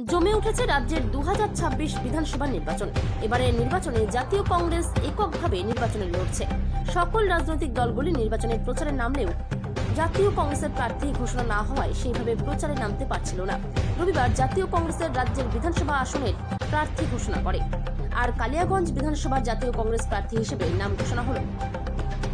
জমে উঠেছে রাজ্যের 2026 বিধানসভা নির্বাচন। এবারের নির্বাচনে জাতীয় কংগ্রেস এককভাবে নির্বাচনে লড়ছে। সকল রাজনৈতিক দলগুলি নির্বাচনের প্রচারে নামলেও জাতীয় কংগ্রেসের প্রার্থী ঘোষণা না হওয়ায় সেইভাবে প্রচারে নামতে পারছিল না। রবিবার জাতীয় কংগ্রেসের রাজ্যের বিধানসভা আসনের প্রার্থী ঘোষণা করে, আর কালিয়াগঞ্জ বিধানসভার জাতীয় কংগ্রেস প্রার্থী হিসেবে নাম ঘোষণা হলো।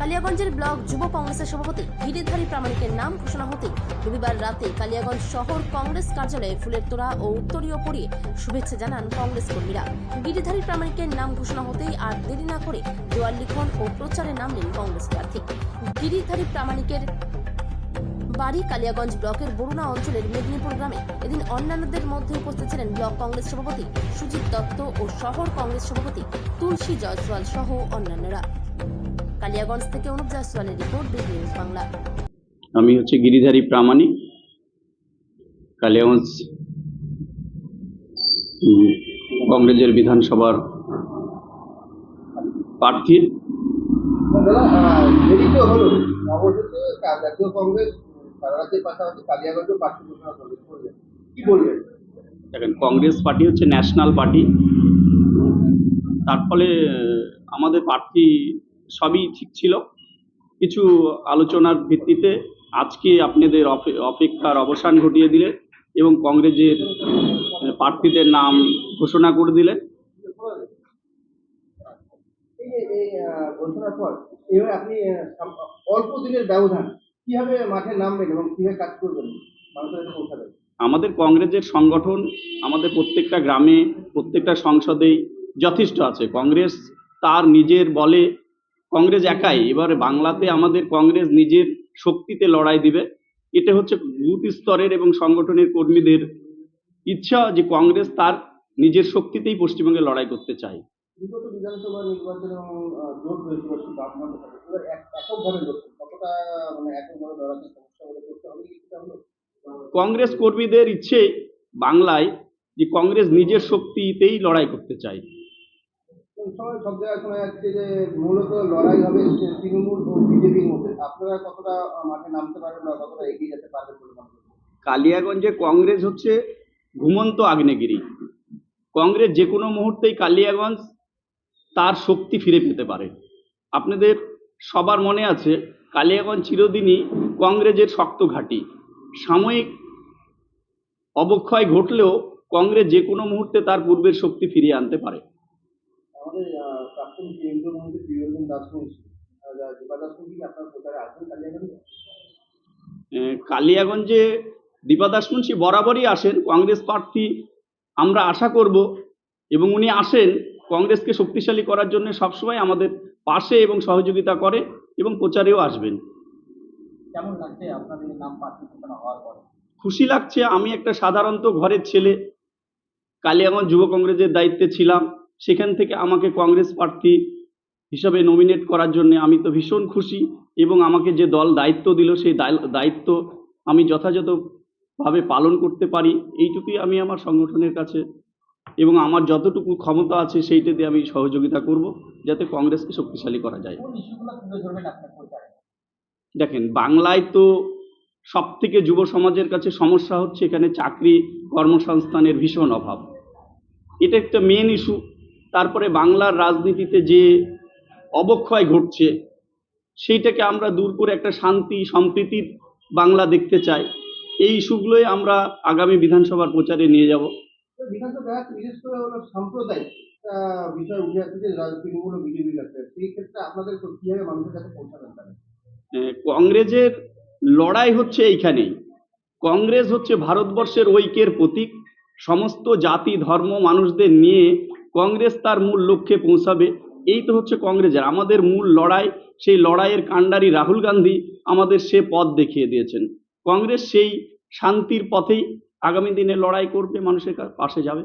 কালিয়াগঞ্জের ব্লক যুব কংগ্রেসের সভাপতি গিরিধারী প্রামাণিকের নাম ঘোষণা হতেই রবিবার রাতে কালিয়াগঞ্জ শহর কংগ্রেস কার্যালয়ে ফুলের তোড়া ও উত্তরীয় পরিয়ে শুভেচ্ছা জানান কংগ্রেস কর্মীরা। গিরিধারী প্রামাণিকের নাম ঘোষণা হতেই আর দেরি না করে দেওয়াল লিখন ও প্রচারে নামলেন কংগ্রেস প্রার্থী। গিরিধারী প্রামাণিকের বাড়ি কালিয়াগঞ্জ ব্লকের বরুণা অঞ্চলের মেদিনীপুর গ্রামে। এদিন অন্যান্যদের মধ্যে উপস্থিত ছিলেন ব্লক কংগ্রেস সভাপতি সুজিত দত্ত ও শহর কংগ্রেস সভাপতি তুলসী জয়সওয়াল সহ অন্যান্যরা। কালিয়াগঞ্জ থেকে অনুপ জয়সওয়ালের রিপোর্ট, বিগ নিউজ বাংলা। আমি গিরিধারী প্রামাণিক, কালিয়াগঞ্জ কংগ্রেসের বিধানসভার প্রার্থী। অবশেষে জাতীয় কংগ্রেস সারা রাজ্যের পাশাপাশি কালিয়াগঞ্জেও প্রার্থী ঘোষণা করলেন, কি বলবেন? দেখেন, কংগ্রেস পার্টি হচ্ছে ন্যাশনাল পার্টি, তার ফলে আমাদের প্রার্থী সবই ঠিক ছিল। কিছু আলোচনার ভিত্তিতে আজকে আপনাদের অপেক্ষার অবসান ঘটিয়ে দিলেন এবং কংগ্রেসের প্রার্থীদের নাম ঘোষণা করে দিলেন। এই ঘোষণার পর এবার আপনি অল্প দিনের ব্যবধান কিভাবে মাঠে নামবেন এবং কিভাবে কাজ করবেন, মানুষের কাছে পৌঁছাবেন? আমাদের কংগ্রেসের সংগঠন আমাদের প্রত্যেকটা গ্রামে, প্রত্যেকটা সংসদেই যথেষ্ট আছে। কংগ্রেস তার নিজের বলে কংগ্রেস একাই এবারে বাংলাতে আমাদের কংগ্রেস নিজের শক্তিতে লড়াই দিবে। এটা হচ্ছে বুথ স্তরের এবং সংগঠনের কর্মীদের ইচ্ছা যে কংগ্রেস তার নিজের শক্তিতেই পশ্চিমবঙ্গে লড়াই করতে চায়। বিগত বিধানসভা নির্বাচন এবং জোট হয়েছিল বামফ্রন্টের সাথে, এবার এককভাবে লড়ছেন, কতটা এককভাবে লড়াতে সমস্যা হলে করতে হবে কিছুটা হলো? কংগ্রেস কর্মীদের ইচ্ছে বাংলায় যে কংগ্রেস নিজের শক্তিতেই লড়াই করতে চায়। সব জায়গায় শোনা যাচ্ছে যে মূলত লড়াই হবে তৃণমূল ও বিজেপির মধ্যে। আপনারা কতটা মাঠে নামতে পারবেন বা কতটা এগিয়ে যেতে পারবেন বলে মনে করছেন? কালিয়াগঞ্জে কংগ্রেস হচ্ছে ঘুমন্ত আগ্নেয়গিরি। কংগ্রেস যে কোনো মুহূর্তেই কালিয়াগঞ্জ তার শক্তি ফিরে পেতে পারে। আপনাদের সবার মনে আছে কালিয়াগঞ্জ চিরদিনই কংগ্রেসের শক্ত ঘাঁটি। সাময়িক অবক্ষয় ঘটলেও কংগ্রেস যে কোনো মুহূর্তে তার পূর্বের শক্তি ফিরিয়ে আনতে পারে। আমাদের প্রাক্তন কেন্দ্রীয় মন্ত্রী প্রিয়রঞ্জন দাসবংশী, দীপা দাসবংশী আপনার প্রচারে আসবেন কালিয়াগঞ্জে? কালিয়াগঞ্জে দীপা দাসমুন্সি বরাবরই আসেন কংগ্রেস প্রার্থী। আমরা আশা করব এবং উনি আসেন কংগ্রেসকে শক্তিশালী করার জন্য, সবসময় আমাদের পাশে এবং সহযোগিতা করে এবং প্রচারেও আসবেন। কেমন লাগছে আপনাদের নাম প্রার্থী ঘোষণা হওয়ার পরে? খুশি লাগছে। আমি একটা সাধারণত ঘরের ছেলে, কালিয়াগঞ্জ যুব কংগ্রেসের দায়িত্বে ছিলাম, সেখান থেকে আমাকে কংগ্রেস প্রার্থী হিসাবে নমিনেট করার জন্য আমি তো ভীষণ খুশি এবং আমাকে যে দল দায়িত্ব দিল সেই দায়িত্ব আমি যথাযথভাবে পালন করতে পারি, এইটুকুই আমি আমার সংগঠনের কাছে এবং আমার যতটুকু ক্ষমতা আছে সেইটাতে আমি সহযোগিতা করব যাতে কংগ্রেসকে শক্তিশালী করা যায়। দেখেন, বাংলায় তো সব থেকে যুব সমাজের কাছে সমস্যা হচ্ছে এখানে চাকরি কর্মসংস্থানের ভীষণ অভাব। এটা একটা মেন ইস্যু। তারপরে বাংলার রাজনীতিতে যে অবক্ষয় ঘটছে সেইটাকে আমরা দূর করে একটা শান্তি সম্প্রীতির বাংলা দেখতে চাই। এই ইস্যুগুলোই আমরা আগামী বিধানসভার প্রচারে নিয়ে যাব। বিধানসভা বিশেষ করে হলো সাম্প্রদায়িক বিষয় উঠে আসছে যে তৃণমূল ও বিজেপির কাছে, সেই ক্ষেত্রে আপনাদের কিভাবে মানুষের কাছে পৌঁছাবেন? কংগ্রেসের লড়াই হচ্ছে এইখানেই। কংগ্রেস হচ্ছে ভারতবর্ষের ঐক্যের প্রতীক। সমস্ত জাতি ধর্ম মানুষদের নিয়ে কংগ্রেস তার মূল লক্ষ্যে পৌঁছাবে। এই তো হচ্ছে কংগ্রেসের আমাদের মূল লড়াই। সেই লড়াইয়ের কাণ্ডারি রাহুল গান্ধী আমাদের সে পথ দেখিয়ে দিয়েছেন। কংগ্রেস সেই শান্তির পথেই আগামী দিনে লড়াই করবে, মানুষের পাশে যাবে।